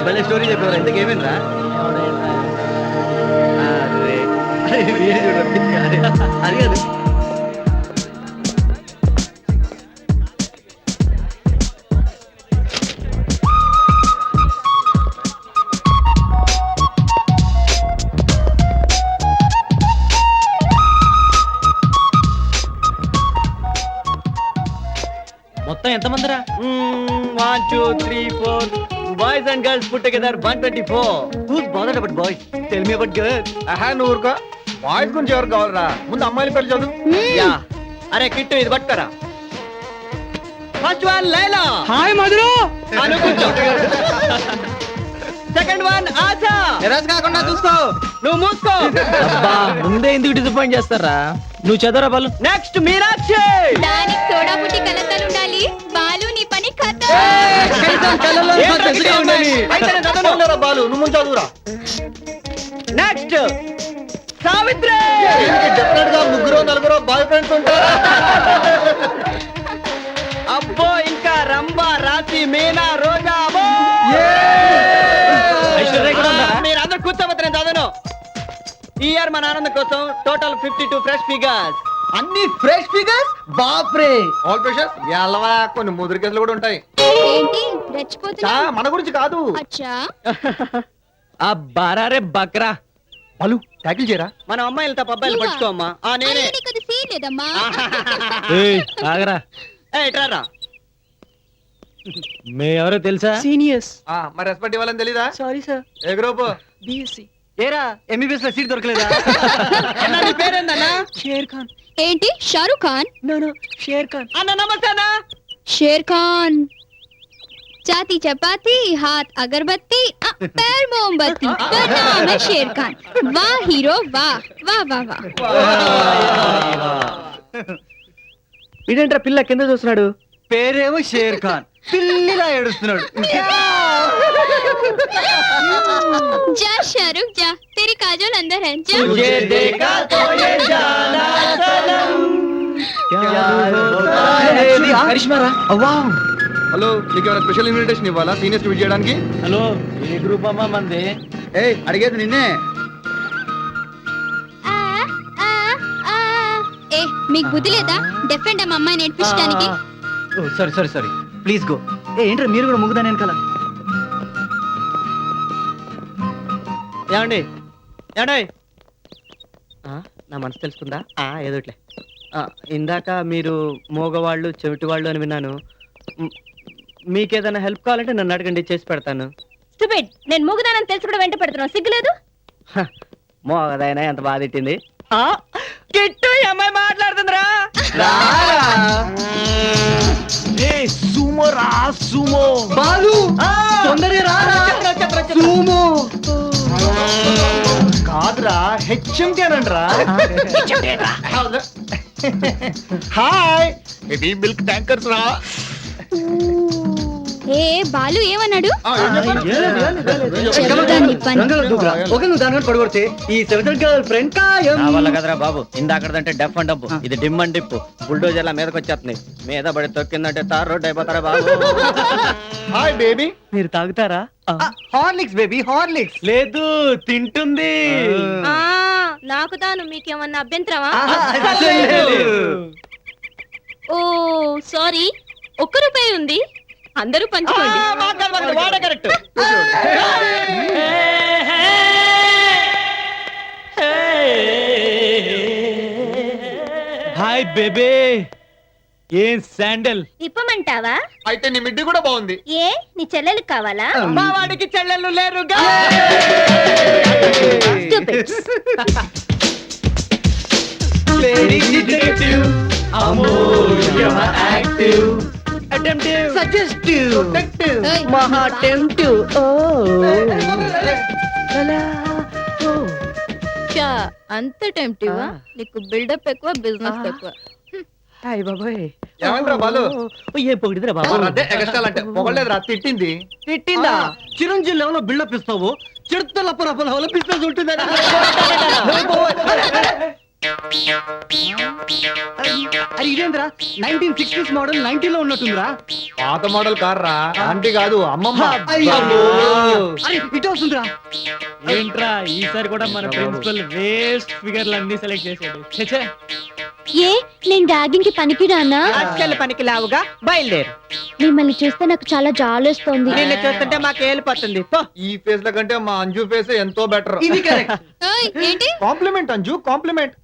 భలే స్టోరీ చెప్పేవారు ఇంతకేమేనరా అది కాదు మొత్తం ఎంతమందిరా? 1 2 3 4 boys and girls put together 124. Who's bothered about boys? Tell me about girls. నువ్వు ఊరుకో. బాయ్స్ గురించి ఎవరు కావాలరా? ముందు అమ్మాయిల పేరు చదువు. యా అరే కిట్టు ఇది పట్టుకరా. First one Laila. హాయ్ మధురు. అను కూర్చో. Second one ASHA. ఎరాస్ కాకుండా చూసుకో. నువ్వు మూసుకో. అబ్బా ముందే ఎందుకు డిసప్పాయింట్ చేస్తారా? నువ్వు చదవరా బాలు. నెక్స్ట్ మీనాక్షి. దానికి సోడా పుట్టి కలతలు ఉండాలి. బాలు నీ పని ఖతం. బాలు నువ్వు ముందు చదువురా. నెక్స్ట్ సావిత్రి. డెఫినెట్ గా ముగ్గురు నలుగురు బాయ్ ఫ్రెండ్స్ ఉంటారు. అబ్బో ఇంకా రంభా రాశి మీనా రోజా. మీరందరూ కూర్చోబోతు నేను చదవను. ఈ ఇయర్ మన ఆనందం కోసం టోటల్ 52 ఫ్రెష్ ఫిగర్స్. అన్ని ఫ్రెష్ ఫిగర్స్. బాప్రే ఆల్ ఫ్రెషర్స్. ఎల్లవా కొన్ని ముదురు కేసులు కూడా ఉంటాయి. ఏంటి రెచ్చిపోతున్నా? మన గురించి కాదు. అచ్చా అబ్బారా రే బక్రా. బాలు ట్యాకిల్ చేయరా. మన అమ్మాయిలతో పబ్బాయిలు పట్టుకోమ్మా. నేనే సీన్ లేదమ్మా. ఏయ్ ఆగరా. ఇట్రారా. మే ఎవరో తెలుసా? సీనియర్స్. మరి రెస్పెక్ట్ ఇవ్వాలని తెలీదా? Sorry sir. ఏ గ్రూప్? బిఎస్సి. ఏరా ఎంబీబీఎస్ లో సీట్ దొరకలేదా? అన్న నీ పేరేందన్నా? షేర్ ఖాన్. ఏంటి షారుఖ్ ఖాన్? నో షేర్ ఖాన్. అన్న నమస్తే అన్న. షేర్ ఖాన్. చాతి చపాతి హాత్ అగరబత్తి पैर मोमबत्ती का नाम है शेर खान. वाह हीरो वाह वाह वाह वाह. ఇదేంట్రా పిల్ల కింద చూస్తున్నాడు. పేరేమో షేర్ ఖాన్, పిల్లిలా ఏడుస్తున్నాడు. जा शाहरुख जा, तेरी काजल अंदर है जा. तुझे देखा तो ये जाना सनम. కరిష్మా రా. హలో నీకు ఏమైనా స్పెషల్ ఇన్విటేషన్ ఇవ్వాలా సీనియర్స్ విజిట్ చేయడానికి? హలో ఏ గ్రూప్ అమ్మా మంది? ఏయ్ అడిగేది నిన్నే. ఆ ఆ ఆ ఏ మీకు బుద్ధి లేదా? డెఫెండ్ అమ్మ అమ్మాయి నేర్పించడానికి. Sorry please go. ఏంట్రా మీరు కూడా ముగ్గుదా నేను కల. ఏమండి ఏమండి నా మనసు తెలుసుకుందా? ఏదోట్లే. ఇందాక మీరు మోగవాళ్ళు చెవిటివాళ్ళు అని విన్నాను. మీకేదైనా హెల్ప్ కావాలంటే నన్ను అడగండి, చేసి పెడతాను. స్టూపిడ్, నేను మూగదానని తెలిసి కూడా వెంట పెడుతున్నావు, సిగ్గులేదు? మోగదైనా ఎంత బాధ తిట్టింది. కిట్టు ఈ అమ్మాయి మాట్లాడుతుందిరా. సుమో రా సుమో. బాలు తొందరగా రా. సుమో కాదురా హెచ్ఎంకేనండ్రా. హాయ్ ఇది మిల్క్ ట్యాంకర్స్ రా. ఏ బాలు ఏమన్నాడు? పడగొడితే ఈ గర్ల్ ఫ్రెండ్ ఖాయం. నా వల్ల కదరా బాబు. ఇందాకదంటే డెఫ్ అండ్ డబ్బు, ఇది డిమ్ అండ్ డిప్పు. బుల్డోజర్ల మీదకి వచ్చేస్తుంది. మీద పడి తొక్కిందంటే తార్ రోడ్ అయిపోతారా బాబు. Hi baby. మీరు తాగుతారా? Horlicks baby Horlicks. లేదు తింటుంది. నాకు తాను మీకేమన్నా అభ్యంతరమా? ఓ సారీ, ₹1 ఉంది, అందరూ పంచుకోండి. హాయ్ బేబే. ఏం శాండల్ ఇప్పమంటావా? అయితే నీ మిడ్డి కూడా బాగుంది. ఏ నీ చెల్లెలు కావాలా? మా వాడికి చెల్లెళ్ళు లేరుగా. Stupid. అంత టెంప్టివ్. నీకు బిల్డప్ ఎక్కువ, బిజినెస్ ఎక్కువ. హాయ్ బాబాయ్. ఏమంటారా బాలు? ఏ పొగిడిదిరా బాబు. అదే ఎగస్ట్రాల్ అంటే పొగలేదురా, తిట్టింది. తిట్టిందా? చిరంజీవి లెవెల్లో బిల్డప్ ఇస్తావు, చిడతల పొల బిజినెస్ ఉంటుందని అరే ఇదేంద్రా 1960s మోడల్ 90 లో ఉన్నట్టుందిరా. పాత మోడల్ కార్ రా, ఆంటీ కాదు అమ్మమ్మ. అయ్యో. అబ్బో. అరే ఇటు వస్తుందిరా. ఏంట్రా ఈసారి కూడా మన ప్రిన్సిపల్ వేస్ట్ ఫిగర్లు అన్ని సెలెక్ట్ చేసాడు. ఛే ఏ నేను ర్యాగింగ్ కి పనికిరానా? అస్సలు పనికి లావుగా బయలుదేరు. మిమ్మల్ని చూస్తే నాకు చాలా జాలేస్తోంది. నిన్ను చూస్తుంటే మాకు ఏలిపోతుంది పో. ఈ ఫేస్ ల కంటే మా అంజు ఫేస్ ఎంతో బెటర్. ఇది కరెక్ట్. ఓయ్ ఏంటి కాంప్లిమెంట్ అంజు, కాంప్లిమెంట్.